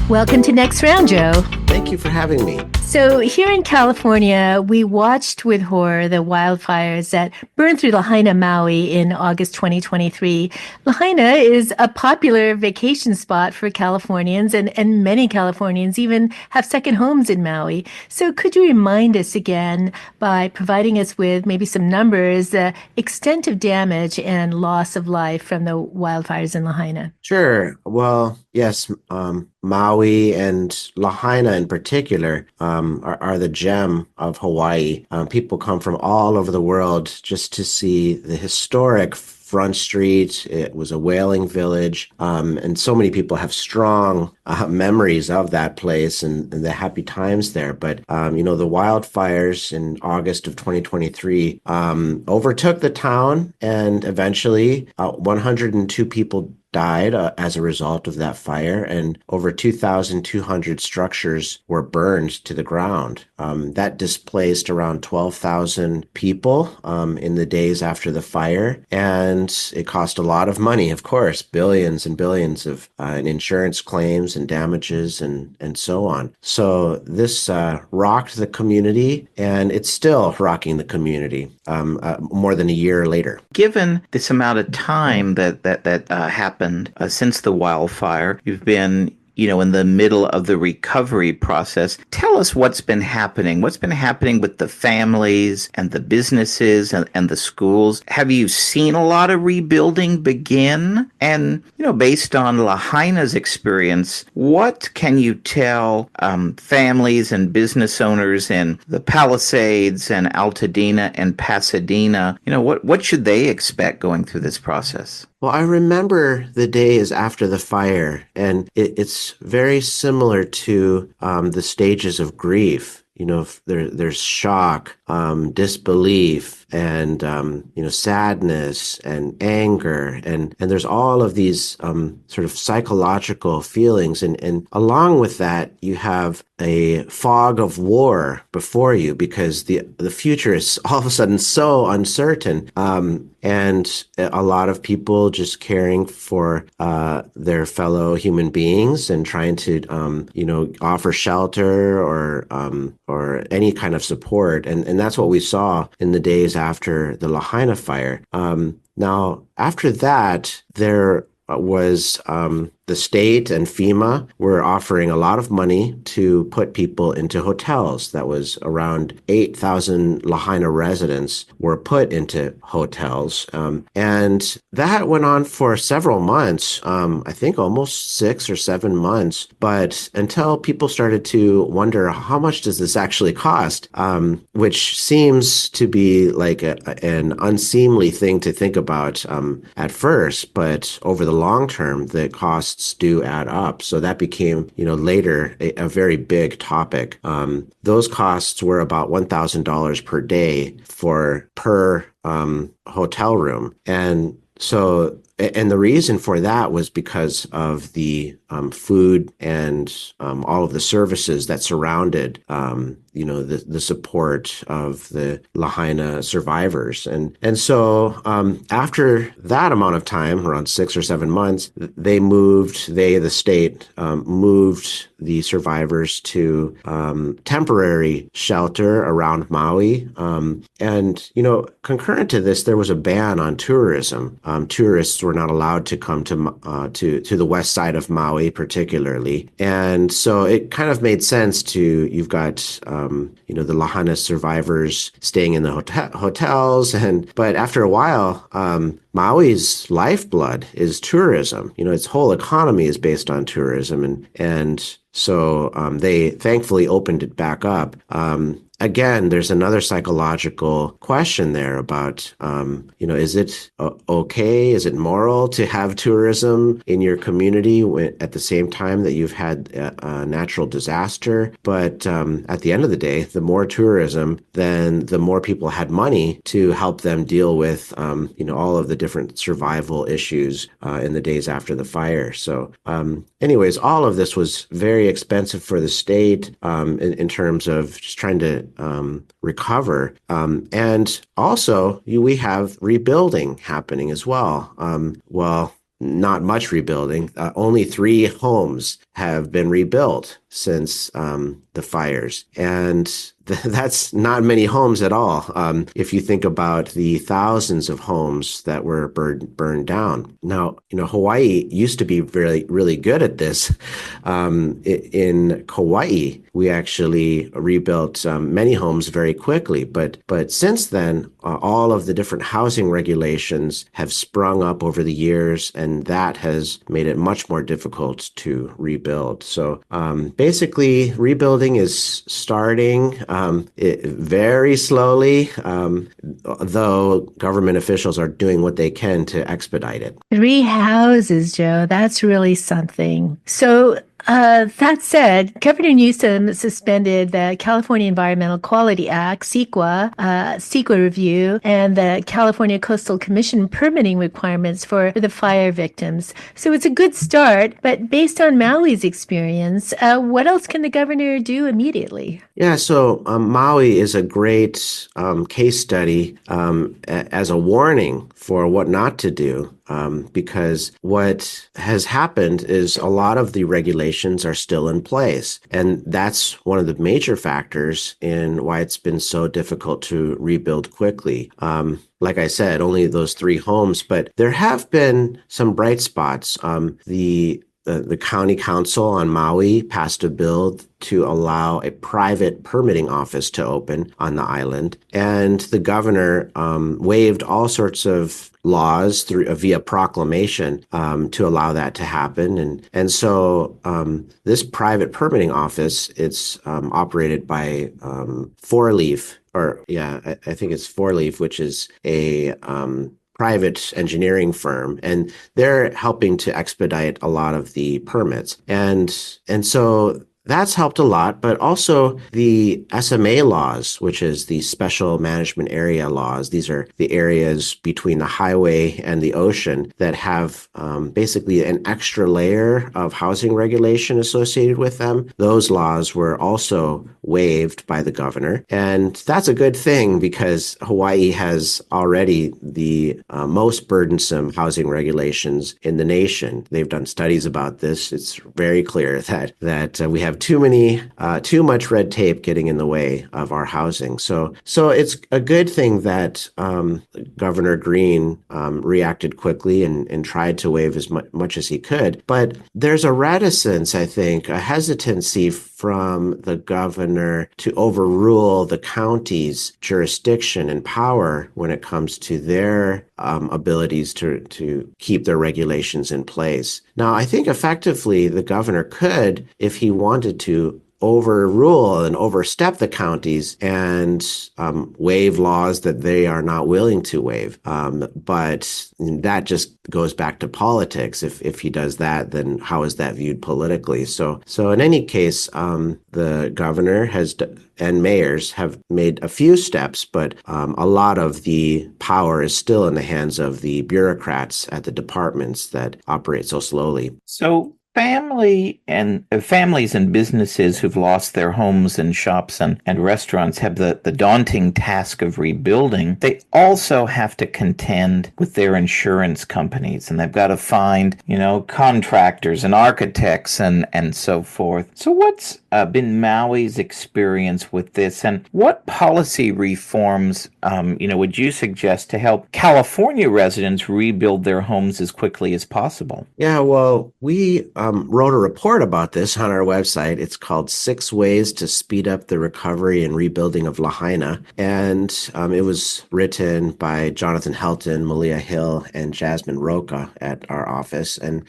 Welcome to Next Round, Joe. Thank you for having me. So, here in California, we watched with horror the wildfires that burned through Lahaina, Maui in August 2023. Lahaina is a popular vacation spot for Californians, and many Californians even have second homes in Maui. So, could you remind us again by providing us with maybe some numbers, the extent of damage and loss of life from the wildfires in Lahaina? Sure. Well, yes, Maui and Lahaina in particular are the gem of Hawaii. People come from all over the world just to see the historic Front Street. It was a whaling village, and so many people have strong memories of that place and the happy times there. But the wildfires in August of 2023 overtook the town, and eventually 102 people died as a result of that fire, and over 2,200 structures were burned to the ground. That displaced around 12,000 people in the days after the fire, and it cost a lot of money, of course, billions and billions of in insurance claims and damages and so on. So this rocked the community, and it's still rocking the community more than a year later. Given this amount of time that happened since the wildfire, you've been in the middle of the recovery process. Tell us what's been happening. What's been happening with the families and the businesses and the schools? Have you seen a lot of rebuilding begin? And, based on Lahaina's experience, what can you tell families and business owners in the Palisades and Altadena and Pasadena? What should they expect going through this process? Well, I remember the days after the fire, and it's very similar to the stages of grief. There's shock, disbelief, and sadness and anger, and there's all of these sort of psychological feelings, and along with that, you have a fog of war before you because the future is all of a sudden so uncertain, and a lot of people just caring for their fellow human beings and trying to offer shelter or any kind of support, and that's what we saw in the days after the Lahaina fire. Now, after that, there was the state and FEMA were offering a lot of money to put people into hotels. That was around 8,000 Lahaina residents were put into hotels. And that went on for several months, I think almost 6 or 7 months. But until people started to wonder, how much does this actually cost? Which seems to be like an unseemly thing to think about at first. But over the long term, the costs do add up. So that became, later a very big topic. Those costs were about $1,000 per day per hotel room. And the reason for that was because of the food and all of the services that surrounded the support of the Lahaina survivors. And so after that amount of time, around 6 or 7 months, the state moved the survivors to temporary shelter around Maui. And concurrent to this, there was a ban on tourism. Tourists were not allowed to come to the west side of Maui, particularly. And so it kind of made sense you've got the Lahaina survivors staying in the hotels. But after a while, Maui's lifeblood is tourism. Its whole economy is based on tourism. And so they thankfully opened it back up. Again, there's another psychological question there about, is it okay? Is it moral to have tourism in your community at the same time that you've had a natural disaster? But at the end of the day, the more tourism, then the more people had money to help them deal with, all of the different survival issues in the days after the fire. So anyways, all of this was very expensive for the state in terms of just trying to recover. And also, we have rebuilding happening as well. not much rebuilding. Only 3 homes have been rebuilt since the fires. And that's not many homes at all. If you think about the thousands of homes that were burned down. Now, Hawaii used to be really, really good at this. In Kauai, we actually rebuilt many homes very quickly. But since then, all of the different housing regulations have sprung up over the years, and that has made it much more difficult to rebuild. So basically, rebuilding is starting very slowly, though government officials are doing what they can to expedite it. 3 houses, Joe. That's really something. So, that said, Governor Newsom suspended the California Environmental Quality Act, CEQA review, and the California Coastal Commission permitting requirements for the fire victims. So it's a good start, but based on Maui's experience, what else can the governor do immediately? Yeah, so Maui is a great case study as a warning for what not to do. Because what has happened is a lot of the regulations are still in place. And that's one of the major factors in why it's been so difficult to rebuild quickly. Like I said, only those 3 homes, but there have been some bright spots. The county council on Maui passed a bill to allow a private permitting office to open on the island. And the governor waived all sorts of laws via proclamation to allow that to happen. And so this private permitting office, it's operated by Four Leaf, I think it's Four Leaf, which is a private engineering firm, and they're helping to expedite a lot of the permits. And so that's helped a lot, but also the SMA laws, which is the special management area laws. These are the areas between the highway and the ocean that have basically an extra layer of housing regulation associated with them. Those laws were also waived by the governor. And that's a good thing because Hawaii has already the most burdensome housing regulations in the nation. They've done studies about this. It's very clear that we have too much red tape getting in the way of our housing. So it's a good thing that Governor Green reacted quickly and tried to waive as much as he could. But there's a reticence, I think, a hesitancy from the governor to overrule the county's jurisdiction and power when it comes to their abilities to keep their regulations in place. Now, I think effectively the governor could, if he wanted to, overrule and overstep the counties and waive laws that they are not willing to waive. But that just goes back to politics. If he does that, then how is that viewed politically? So in any case, the governor and mayors have made a few steps, but a lot of the power is still in the hands of the bureaucrats at the departments that operate so slowly. So families and businesses who've lost their homes and shops and restaurants have the daunting task of rebuilding. They also have to contend with their insurance companies, and they've got to find, contractors and architects and so forth. So what's been Maui's experience with this, and what policy reforms, would you suggest to help California residents rebuild their homes as quickly as possible? Yeah, well, we wrote a report about this on our website. It's called 6 Ways to Speed Up the Recovery and Rebuilding of Lahaina. And it was written by Jonathan Helton, Malia Hill, and Jasmine Roca at our office. And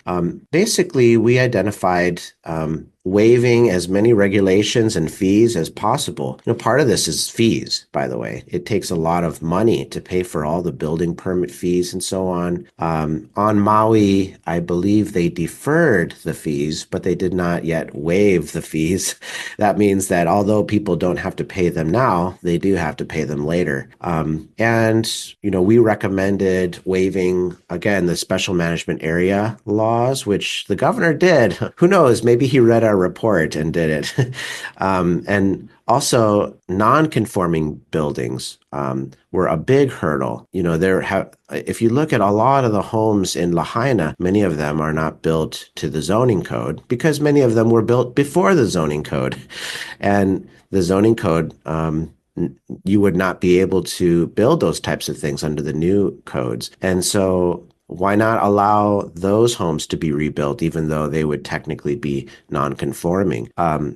basically, we identified waiving as many regulations and fees as possible. Part of this is fees, by the way. It takes a lot of money to pay for all the building permit fees and so on. On Maui, I believe they deferred the fees, but they did not yet waive the fees. That means that although people don't have to pay them now, they do have to pay them later. We recommended waiving, again, the special management area laws, which the governor did. Who knows? Maybe he read our report and did it. And also, non-conforming buildings were a big hurdle. If you look at a lot of the homes in Lahaina, many of them are not built to the zoning code because many of them were built before the zoning code. And the zoning code, you would not be able to build those types of things under the new codes. And so why not allow those homes to be rebuilt, even though they would technically be non-conforming?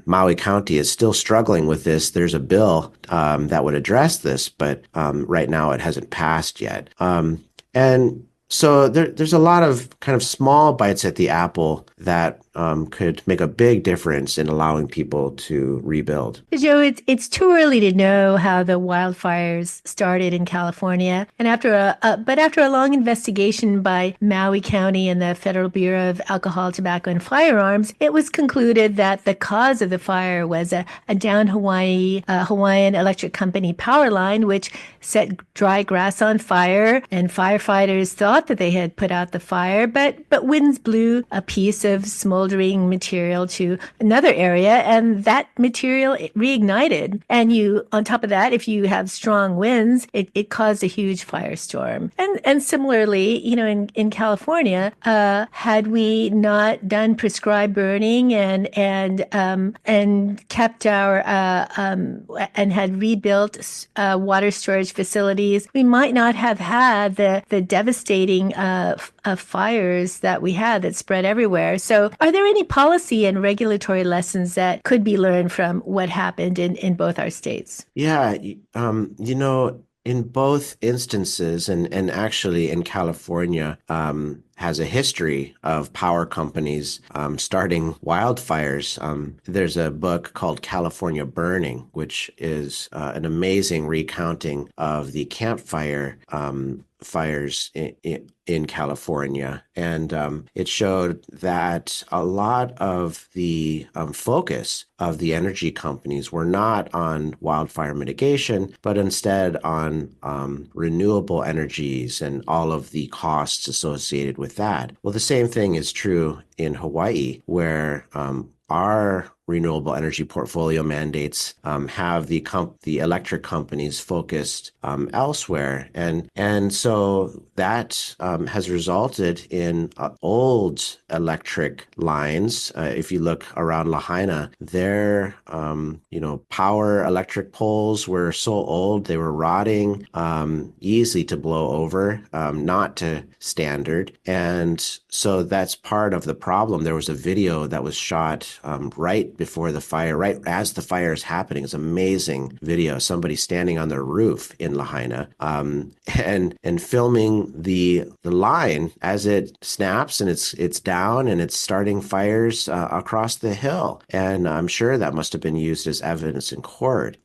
Maui County is still struggling with this. There's a bill that would address this, but right now it hasn't passed yet. And so there's a lot of kind of small bites at the apple that could make a big difference in allowing people to rebuild. Joe, it's too early to know how the wildfires started in California, and after a long investigation by Maui County and the Federal Bureau of Alcohol, Tobacco, and Firearms, it was concluded that the cause of the fire was a down Hawaiian Electric Company power line, which set dry grass on fire, and firefighters thought that they had put out the fire, but winds blew a piece of smoldering material to another area, and that material reignited. And on top of that, if you have strong winds, it caused a huge firestorm. And similarly, in California, had we not done prescribed burning and kept our and had rebuilt water storage facilities, we might not have had the devastating fires that we had that spread everywhere. So are there any policy and regulatory lessons that could be learned from what happened in both our states? Yeah, in both instances, and actually in California, has a history of power companies starting wildfires. There's a book called California Burning, which is an amazing recounting of the campfire fires in California. And it showed that a lot of the focus of the energy companies were not on wildfire mitigation, but instead on renewable energies and all of the costs associated with that. Well, the same thing is true in Hawaii, where our renewable energy portfolio mandates have the electric companies focused elsewhere, and so that has resulted in old electric lines. If you look around Lahaina, their power electric poles were so old they were rotting, easy to blow over, not to standard, and so that's part of the problem. There was a video that was shot right before the fire, right as the fire is happening. It's an amazing video. Somebody standing on their roof in Lahaina, and filming the line as it snaps and it's down and it's starting fires across the hill. And I'm sure that must have been used as evidence in court.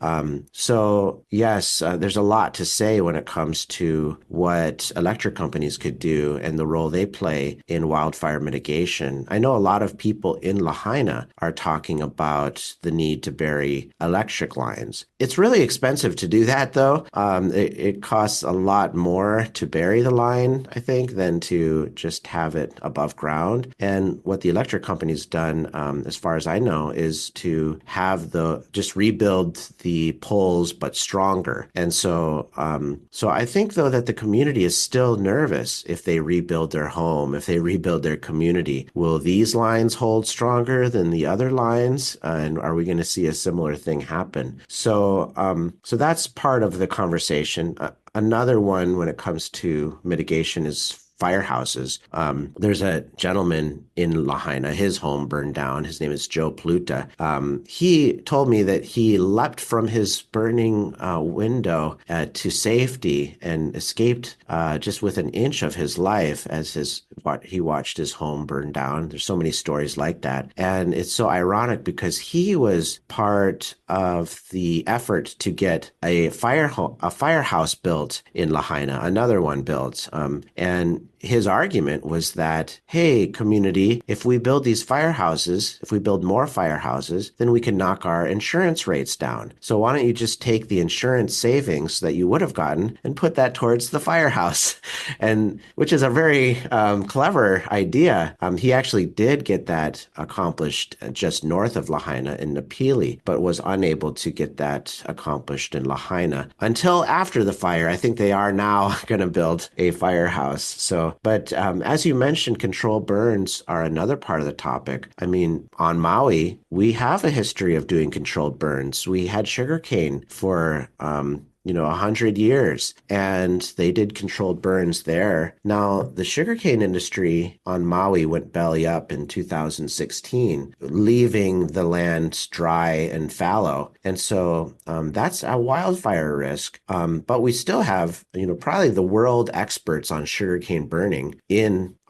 So yes, there's a lot to say when it comes to what electric companies could do and the role they play in wildfire mitigation. I know a lot of people in Lahaina are talking about the need to bury electric lines. It's really expensive to do that, though. It costs a lot more to bury the line, I think, than to just have it above ground. And what the electric company's done, as far as I know, is to have just rebuild the poles, but stronger. And so I think, though, that the community is still nervous if they rebuild their home, if they rebuild their community. Will these lines hold stronger than the other lines? And are we going to see a similar thing happen? So that's part of the conversation. Another one when it comes to mitigation is firehouses. There's a gentleman in Lahaina, his home burned down. His name is Joe Pluta. He told me that he leapt from his burning window to safety and escaped just with an inch of his life as he watched his home burn down. There's so many stories like that. And it's so ironic because he was part of the effort to get a firehouse built in Lahaina, another one built. And his argument was that, hey, community, if we build these firehouses, if we build more firehouses, then we can knock our insurance rates down. So why don't you just take the insurance savings that you would have gotten and put that towards the firehouse? And which is a very clever idea. He actually did get that accomplished just north of Lahaina in Napili, but was unable to get that accomplished in Lahaina until after the fire. I think they are now going to build a firehouse. So, but as you mentioned, controlled burns are another part of the topic. I mean, on Maui, we have a history of doing controlled burns. We had sugarcane for 100 years, and they did controlled burns there. Now, the sugarcane industry on Maui went belly up in 2016, leaving the land dry and fallow. And so that's a wildfire risk. But we still have, probably the world experts on sugarcane burning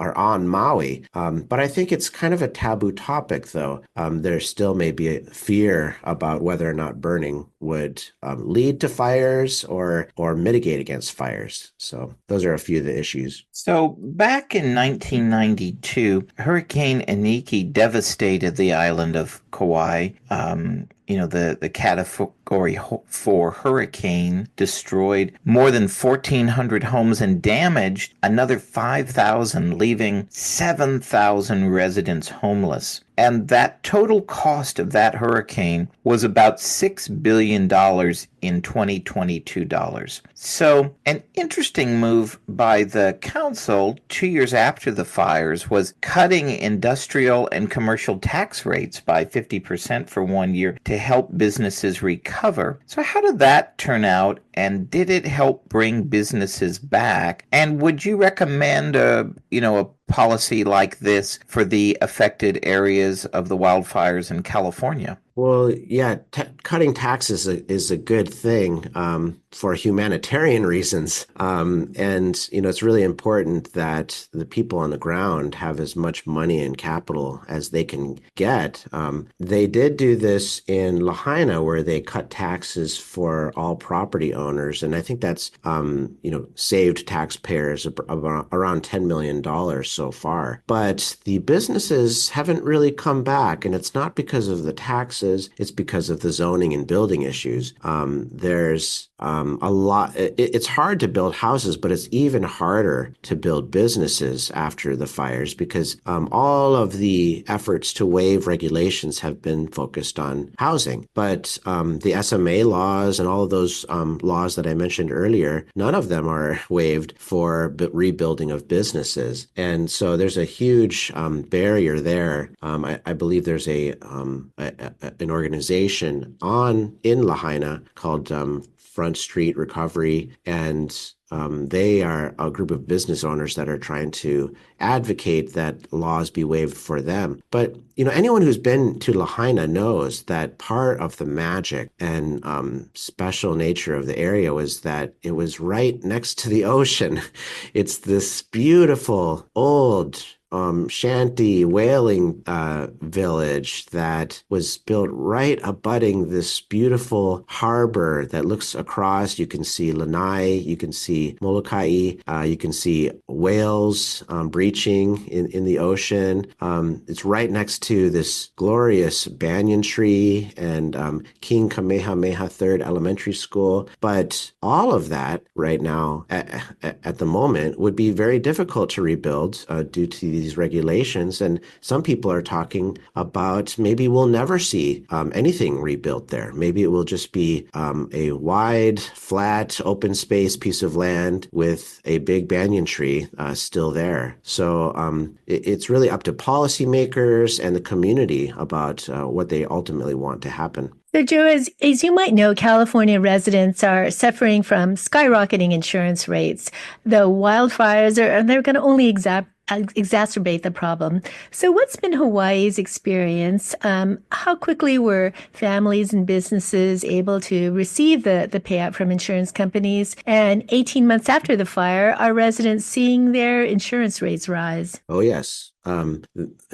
are on Maui. But I think it's kind of a taboo topic, though. There still may be a fear about whether or not burning would lead to fires or mitigate against fires. So those are a few of the issues. So back in 1992, Hurricane Iniki devastated the island of Kauai. The Category 4 hurricane destroyed more than 1,400 homes and damaged another 5,000, leaving 7,000 residents homeless. And that total cost of that hurricane was about $6 billion in 2022 dollars. So an interesting move by the council 2 years after the fires was cutting industrial and commercial tax rates by 50% for 1 year to help businesses recover. So how did that turn out, and did it help bring businesses back? And would you recommend a policy like this for the affected areas of the wildfires in California? Well, yeah, cutting taxes is a good thing for humanitarian reasons. It's really important that the people on the ground have as much money and capital as they can get. They did do this in Lahaina, where they cut taxes for all property owners. And I think that's, saved taxpayers around $10 million so far. But the businesses haven't really come back, and it's not because of the taxes. It's because of the zoning and building issues. There's a lot. It's hard to build houses, but it's even harder to build businesses after the fires because all of the efforts to waive regulations have been focused on housing. But the SMA laws and all of those laws that I mentioned earlier, none of them are waived for rebuilding of businesses. And so there's a huge barrier there. I believe there's an organization in Lahaina called Front Street Recovery, and they are a group of business owners that are trying to advocate that laws be waived for them. But anyone who's been to Lahaina knows that part of the magic and special nature of the area was that it was right next to the ocean. It's this beautiful old shanty whaling village that was built right abutting this beautiful harbor that looks across. You can see Lanai, you can see Molokai, you can see whales breaching in the ocean. It's right next to this glorious banyan tree and King Kamehameha III Elementary School. But all of that right now, at the moment, would be very difficult to rebuild due to these regulations. And some people are talking about maybe we'll never see anything rebuilt there. Maybe it will just be a wide, flat, open space piece of land with a big banyan tree still there. So it's really up to policymakers and the community about what they ultimately want to happen. So, Joe, as you might know, California residents are suffering from skyrocketing insurance rates. The wildfires they're going to only exacerbate the problem. So, what's been Hawaii's experience? How quickly were families and businesses able to receive the payout from insurance companies? And 18 months after the fire, are residents seeing their insurance rates rise? Oh, yes.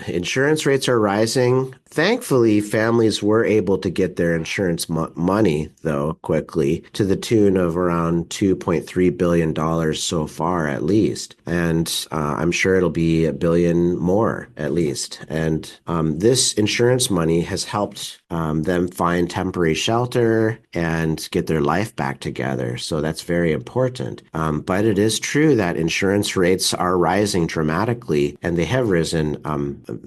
Insurance rates are rising. Thankfully, families were able to get their insurance money, though, quickly to the tune of around $2.3 billion so far, at least. And I'm sure it'll be a billion more, at least. And this insurance money has helped them find temporary shelter and get their life back together. So that's very important. But it is true that insurance rates are rising dramatically, and they have risen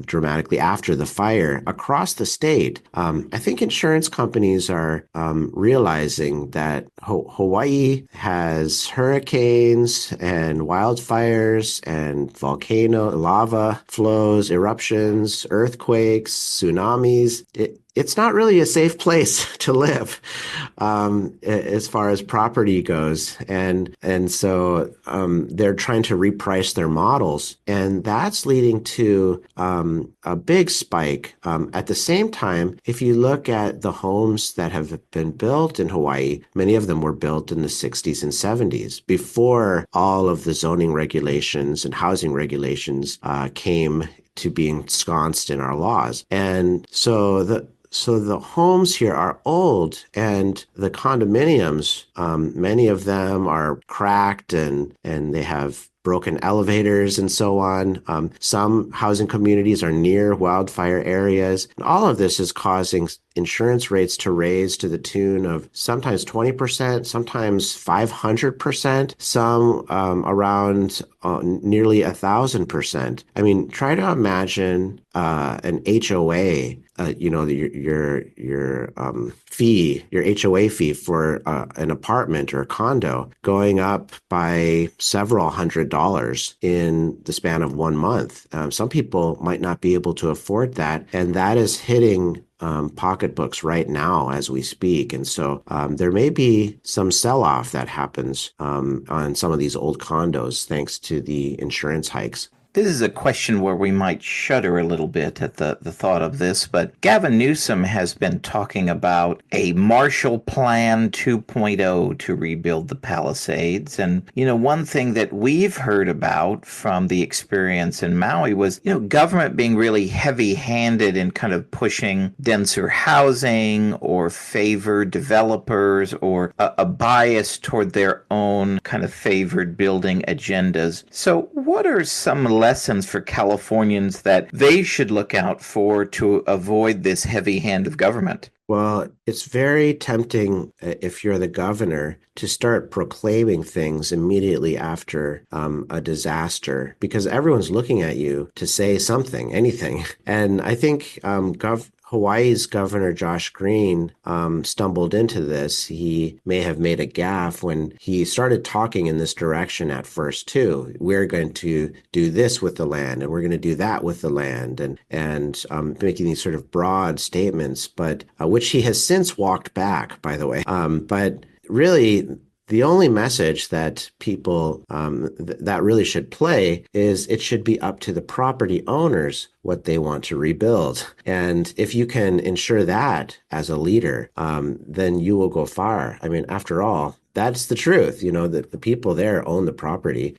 dramatically after the fire across the state. I think insurance companies are realizing that Hawaii has hurricanes and wildfires and volcano lava flows, eruptions, earthquakes, tsunamis. It's not really a safe place to live as far as property goes. And so they're trying to reprice their models. And that's leading to a big spike. At the same time, if you look at the homes that have been built in Hawaii, many of them were built in the 60s and 70s before all of the zoning regulations and housing regulations came to be ensconced in our laws. And so the homes here are old, and the condominiums, many of them are cracked and they have broken elevators and so on. Some housing communities are near wildfire areas. And all of this is causing insurance rates to raise to the tune of sometimes 20%, sometimes 500%, some around nearly 1,000%. I mean, try to imagine an HOA, your fee, your HOA fee for an apartment or a condo going up by several $100s in the span of 1 month. Some people might not be able to afford that, and that is hitting pocketbooks right now as we speak. And so there may be some sell-off that happens on some of these old condos thanks to the insurance hikes. This is a question where we might shudder a little bit at the thought of this, but Gavin Newsom has been talking about a Marshall Plan 2.0 to rebuild the Palisades. And, one thing that we've heard about from the experience in Maui was, government being really heavy-handed in kind of pushing denser housing or favored developers or a bias toward their own kind of favored building agendas. So what are some lessons for Californians that they should look out for to avoid this heavy hand of government? Well, it's very tempting if you're the governor to start proclaiming things immediately after a disaster because everyone's looking at you to say something, anything. And I think Hawaii's Governor Josh Green stumbled into this. He may have made a gaffe when he started talking in this direction at first too. We're going to do this with the land, and we're going to do that with the land, and making these sort of broad statements, but which he has since walked back, by the way. But really, the only message that people that really should play is it should be up to the property owners what they want to rebuild. And if you can ensure that as a leader, then you will go far. I mean, after all, that's the truth, that the people there own the property.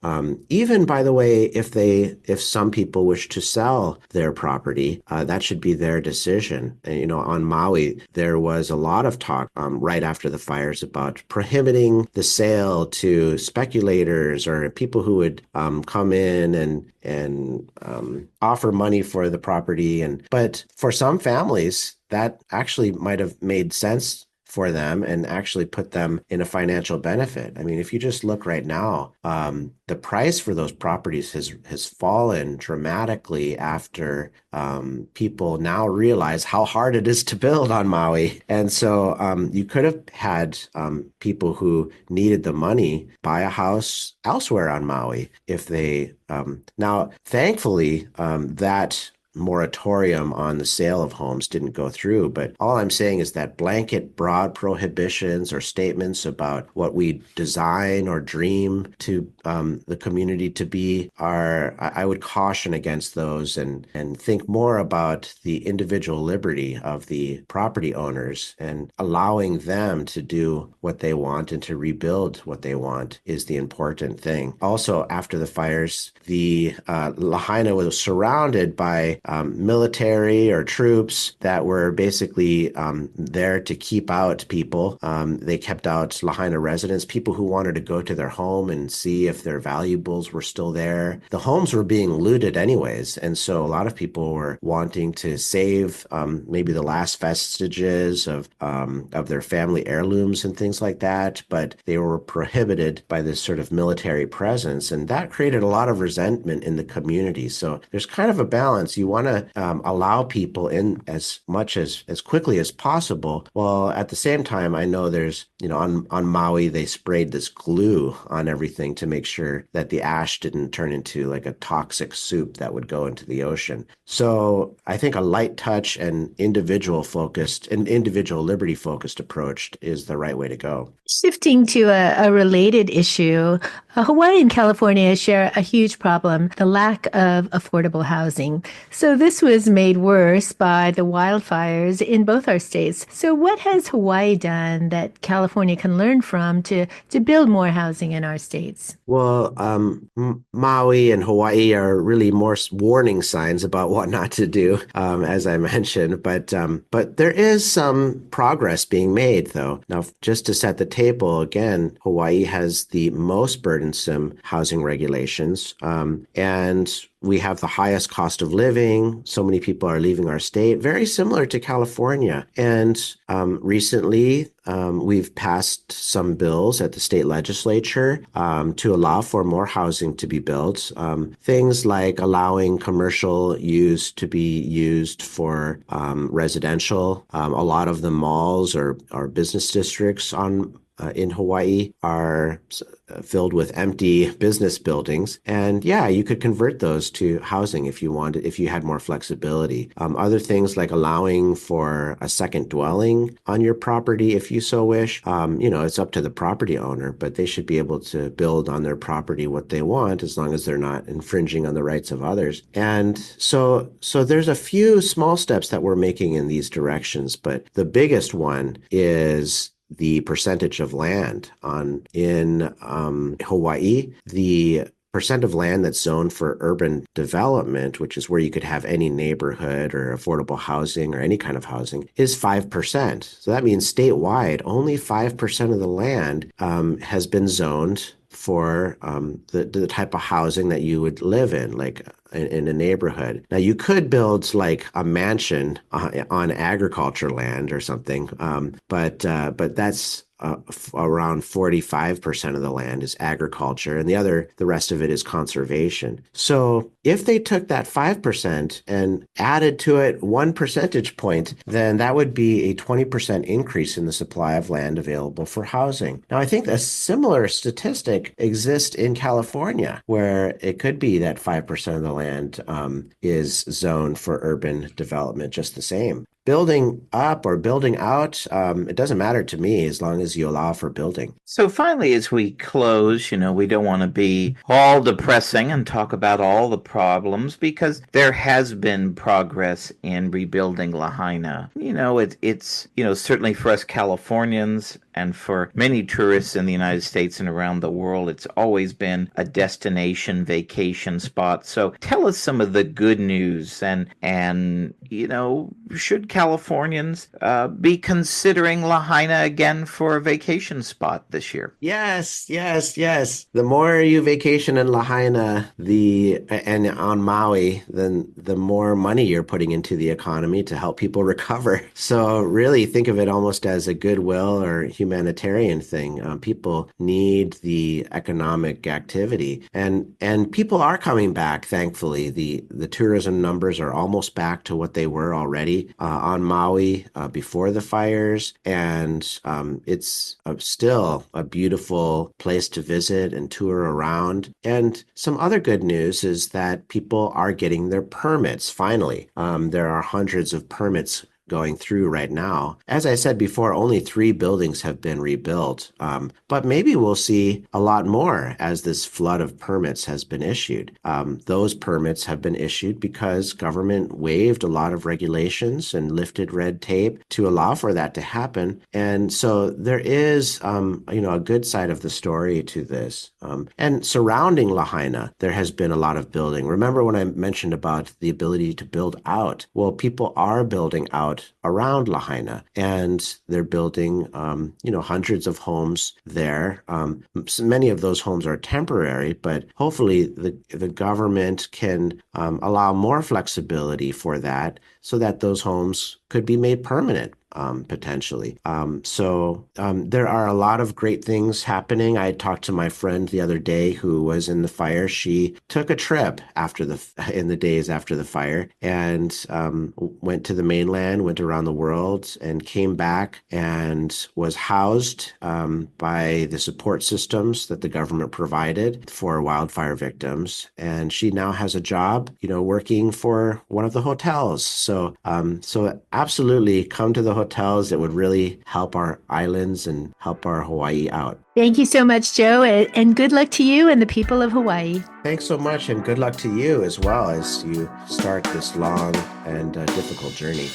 Even, by the way, if some people wish to sell their property, that should be their decision. And, on Maui, there was a lot of talk right after the fires about prohibiting the sale to speculators or people who would come in and offer money for the property. But for some families, that actually might have made sense for them and actually put them in a financial benefit. I mean, if you just look right now, the price for those properties has fallen dramatically after people now realize how hard it is to build on Maui. And so you could have had people who needed the money buy a house elsewhere on Maui if they now, thankfully, that moratorium on the sale of homes didn't go through. But all I'm saying is that blanket broad prohibitions or statements about what we design or dream to the community to be are, I would caution against those and think more about the individual liberty of the property owners and allowing them to do what they want and to rebuild what they want is the important thing. Also, after the fires, the Lahaina was surrounded by military or troops that were basically there to keep out people. They kept out Lahaina residents, people who wanted to go to their home and see if their valuables were still there. The homes were being looted anyways, and so a lot of people were wanting to save maybe the last vestiges of their family heirlooms and things like that, but they were prohibited by this sort of military presence, and that created a lot of resentment in the community. So there's kind of a balance. You want to allow people in as much as quickly as possible. Well, at the same time, I know there's, on Maui, they sprayed this glue on everything to make sure that the ash didn't turn into like a toxic soup that would go into the ocean. So I think a light touch and individual liberty focused approach is the right way to go. Shifting to a related issue, Hawaii and California share a huge problem, the lack of affordable housing. So this was made worse by the wildfires in both our states. So what has Hawaii done that California can learn from to build more housing in our states? Well, Maui and Hawaii are really more warning signs about what not to do, as I mentioned. But there is some progress being made, though. Now, just to set the table again, Hawaii has the most burdensome housing regulations, and we have the highest cost of living. So many people are leaving our state, very similar to California. And recently, we've passed some bills at the state legislature to allow for more housing to be built. Things like allowing commercial use to be used for residential. A lot of the malls or business districts in Hawaii are filled with empty business buildings. And yeah, you could convert those to housing if you wanted, if you had more flexibility. Other things like allowing for a second dwelling on your property if you so wish. It's up to the property owner, but they should be able to build on their property what they want as long as they're not infringing on the rights of others. And so there's a few small steps that we're making in these directions, but the biggest one is the percentage of land in Hawaii. The percent of land that's zoned for urban development, which is where you could have any neighborhood or affordable housing or any kind of housing, is 5%. So that means statewide, only 5% of the land has been zoned for the type of housing that you would live in, like in a neighborhood. Now, you could build like a mansion on agriculture land or something, but that's around 45% of the land is agriculture, and the rest of it is conservation. So if they took that 5% and added to it 1 percentage point, then that would be a 20% increase in the supply of land available for housing. Now, I think a similar statistic exists in California, where it could be that 5% of the land is zoned for urban development just the same. Building up or building out, it doesn't matter to me as long as you allow for building. So finally, as we close, we don't want to be all depressing and talk about all the problems because there has been progress in rebuilding Lahaina. It's certainly for us Californians and for many tourists in the United States and around the world, it's always been a destination vacation spot. So tell us some of the good news and should Californians be considering Lahaina again for a vacation spot this year? Yes. The more you vacation in Lahaina and on Maui, then the more money you're putting into the economy to help people recover. So really think of it almost as a goodwill or humanitarian humanitarian thing. People need the economic activity, and people are coming back. Thankfully, the tourism numbers are almost back to what they were already on Maui before the fires, and it's still a beautiful place to visit and tour around. And some other good news is that people are getting their permits finally. There are hundreds of permits going through right now. As I said before, only 3 buildings have been rebuilt, but maybe we'll see a lot more as this flood of permits has been issued. Those permits have been issued because government waived a lot of regulations and lifted red tape to allow for that to happen. And so there is, a good side of the story to this. And surrounding Lahaina, there has been a lot of building. Remember when I mentioned about the ability to build out? Well, people are building out around Lahaina, and they're building, hundreds of homes there. So many of those homes are temporary, but hopefully the government can allow more flexibility for that so that those homes could be made permanent. Potentially. So there are a lot of great things happening. I talked to my friend the other day who was in the fire. She took a trip in the days after the fire and went to the mainland, went around the world, and came back and was housed by the support systems that the government provided for wildfire victims. And she now has a job, working for one of the hotels. So absolutely come to the hotels. That would really help our islands and help our Hawaii out. Thank you so much, Joe, and good luck to you and the people of Hawaii. Thanks so much, and good luck to you as well as you start this long and difficult journey.